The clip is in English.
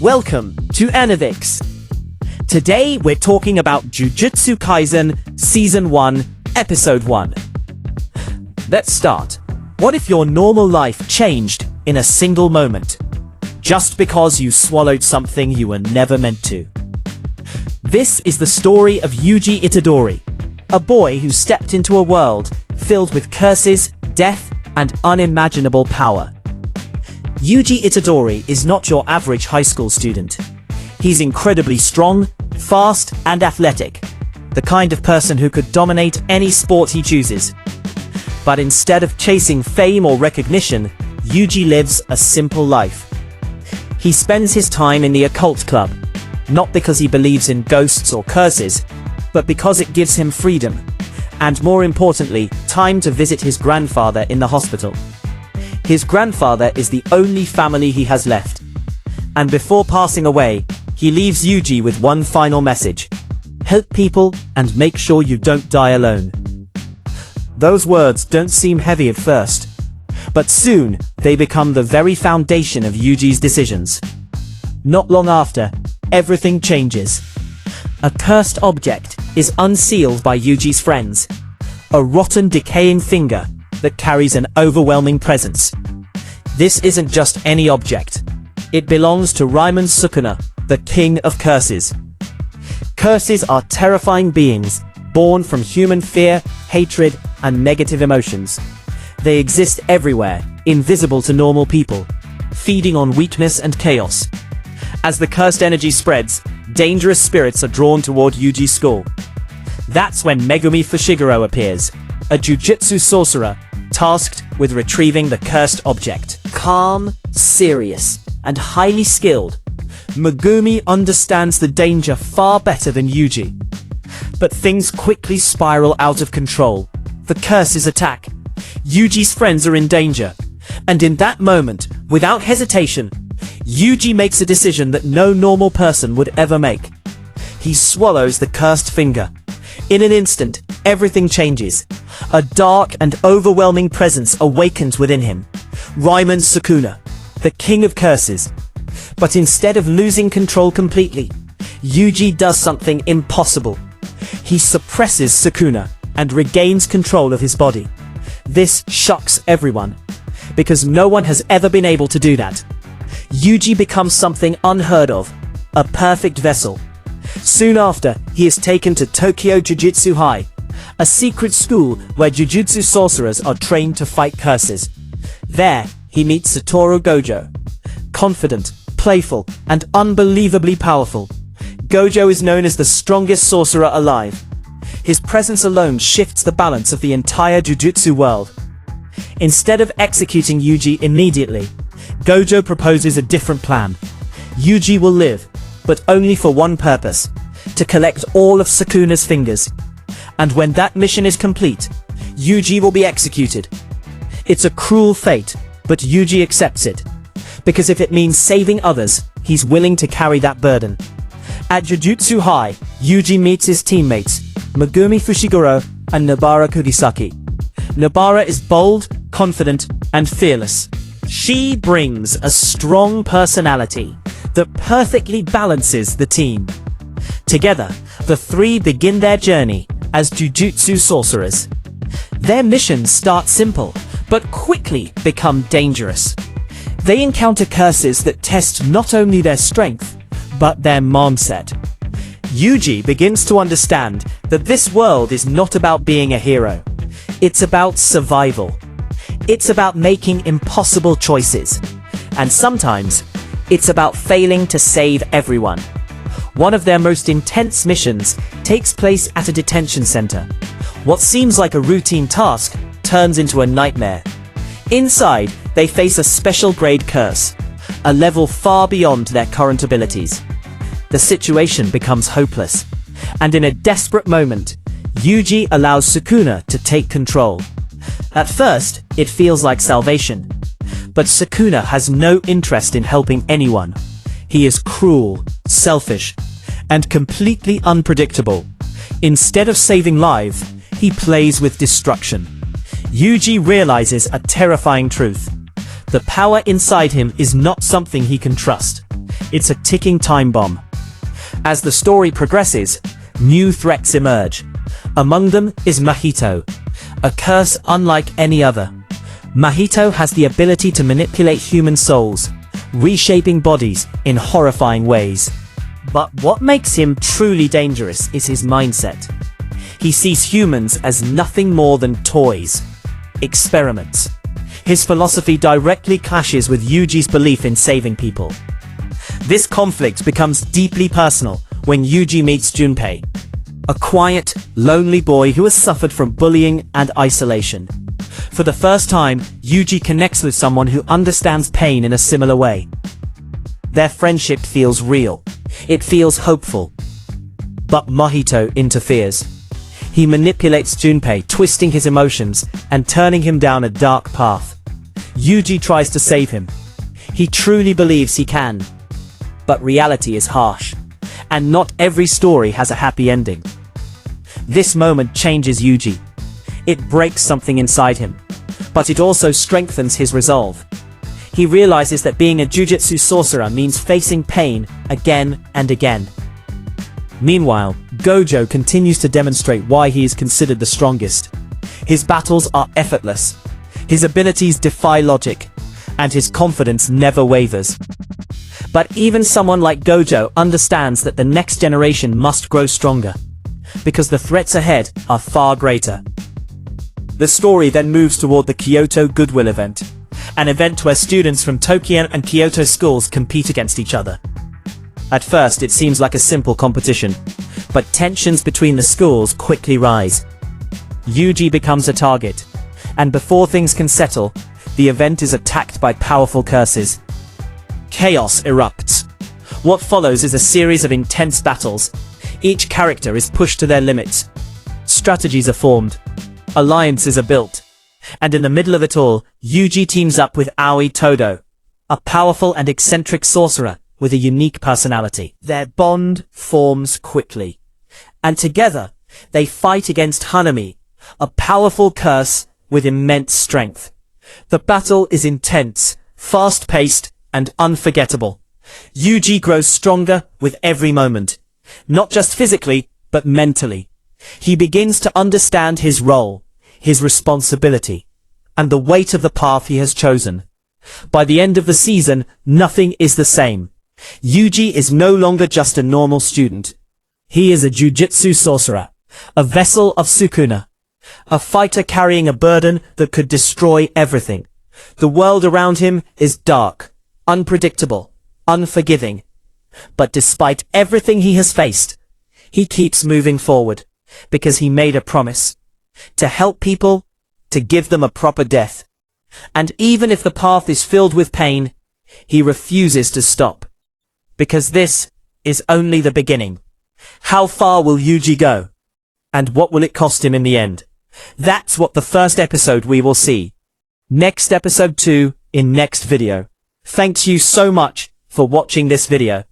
Welcome to Anivyx. Today we're talking about Jujutsu Kaisen Season 1, Episode 1. Let's start. What if your normal life changed in a single moment? Just because you swallowed something you were never meant to. This is the story of Yuji Itadori, a boy who stepped into a world filled with curses, death, and unimaginable power. Yuji Itadori is not your average high school student. He's incredibly strong, fast, and athletic, the kind of person who could dominate any sport he chooses. But instead of chasing fame or recognition, Yuji lives a simple life. He spends his time in the occult club, not because he believes in ghosts or curses, but because it gives him freedom, and more importantly, time to visit his grandfather in the hospital. His grandfather is the only family he has left. And before passing away, he leaves Yuji with one final message: help people and make sure you don't die alone. Those words don't seem heavy at first, but soon they become the very foundation of Yuji's decisions. Not long after, everything changes. A cursed object is unsealed by Yuji's friends. A rotten, decaying finger that carries an overwhelming presence. This isn't just any object. It belongs to Sukuna, the king of curses. Curses are terrifying beings, born from human fear, hatred, and negative emotions. They exist everywhere, invisible to normal people, feeding on weakness and chaos. As the cursed energy spreads, dangerous spirits are drawn toward Yuji's school. That's when Megumi Fushiguro appears, a Jujutsu Sorcerer, tasked with retrieving the cursed object. Calm, serious, and highly skilled, Megumi understands the danger far better than Yuji. But things quickly spiral out of control. The curses attack. Yuji's friends are in danger. And in that moment, without hesitation, Yuji makes a decision that no normal person would ever make. He swallows the cursed finger. In an instant, everything changes. A dark and overwhelming presence awakens within him. Sukuna, the king of curses. But instead of losing control completely, Yuji does something impossible. He suppresses Sukuna and regains control of his body. This shocks everyone, because no one has ever been able to do that. Yuji becomes something unheard of, a perfect vessel. Soon after, he is taken to Tokyo Jujutsu High, a secret school where Jujutsu sorcerers are trained to fight curses. There, he meets Satoru Gojo. Confident, playful, and unbelievably powerful, Gojo is known as the strongest sorcerer alive. His presence alone shifts the balance of the entire Jujutsu world. Instead of executing Yuji immediately, Gojo proposes a different plan. Yuji will live, but only for one purpose: to collect all of Sukuna's fingers. And when that mission is complete, Yuji will be executed. It's a cruel fate, but Yuji accepts it. Because if it means saving others, he's willing to carry that burden. At Jujutsu High, Yuji meets his teammates, Megumi Fushiguro and Nobara Kugisaki. Nobara is bold, confident, and fearless. She brings a strong personality that perfectly balances the team. Together, the three begin their journey as Jujutsu sorcerers. Their missions start simple, but quickly become dangerous. They encounter curses that test not only their strength, but their mindset. Yuji begins to understand that this world is not about being a hero. It's about survival. It's about making impossible choices. And sometimes, it's about failing to save everyone. One of their most intense missions takes place at a detention center. What seems like a routine task turns into a nightmare. Inside, they face a special grade curse, a level far beyond their current abilities. The situation becomes hopeless, and in a desperate moment, Yuji allows Sukuna to take control. At first, it feels like salvation, but Sukuna has no interest in helping anyone. He is cruel, selfish, and completely unpredictable. Instead of saving lives, he plays with destruction. Yuji realizes a terrifying truth. The power inside him is not something he can trust. It's a ticking time bomb. As the story progresses, new threats emerge. Among them is Mahito, a curse unlike any other. Mahito has the ability to manipulate human souls, reshaping bodies in horrifying ways. But what makes him truly dangerous is his mindset. He sees humans as nothing more than toys, experiments. His philosophy directly clashes with Yuji's belief in saving people. This conflict becomes deeply personal when Yuji meets Junpei, a quiet, lonely boy who has suffered from bullying and isolation. For the first time, Yuji connects with someone who understands pain in a similar way. Their friendship feels real. It feels hopeful. But Mahito interferes. He manipulates Junpei, twisting his emotions and turning him down a dark path. Yuji tries to save him. He truly believes he can. But reality is harsh, and not every story has a happy ending. This moment changes Yuji. It breaks something inside him, but it also strengthens his resolve. He realizes that being a Jujutsu Sorcerer means facing pain again and again. Meanwhile, Gojo continues to demonstrate why he is considered the strongest. His battles are effortless, his abilities defy logic, and his confidence never wavers. But even someone like Gojo understands that the next generation must grow stronger, because the threats ahead are far greater. The story then moves toward the Kyoto Goodwill Event, an event where students from Tokyo and Kyoto schools compete against each other. At first, it seems like a simple competition, but tensions between the schools quickly rise. Yuji becomes a target, and before things can settle, the event is attacked by powerful curses. Chaos erupts. What follows is a series of intense battles. Each character is pushed to their limits. Strategies are formed. Alliances are built. And in the middle of it all, Yuji teams up with Aoi Todo, a powerful and eccentric sorcerer with a unique personality. Their bond forms quickly, and together they fight against Hanami, a powerful curse with immense strength. The battle is intense, fast-paced, and unforgettable. Yuji grows stronger with every moment, not just physically, but mentally. He begins to understand his role, his responsibility, and the weight of the path he has chosen. By the end of the season, nothing is the same. Yuji is no longer just a normal student. He is a Jujutsu Sorcerer, a vessel of Sukuna, a fighter carrying a burden that could destroy everything. The world around him is dark, unpredictable, unforgiving. But despite everything he has faced, he keeps moving forward, because he made a promise. To help people, to give them a proper death. And even if the path is filled with pain, he refuses to stop. Because this is only the beginning. How far will Yuji go? And what will it cost him in the end? That's what the first episode we will see. Next episode 2 in next video. Thanks you so much for watching this video.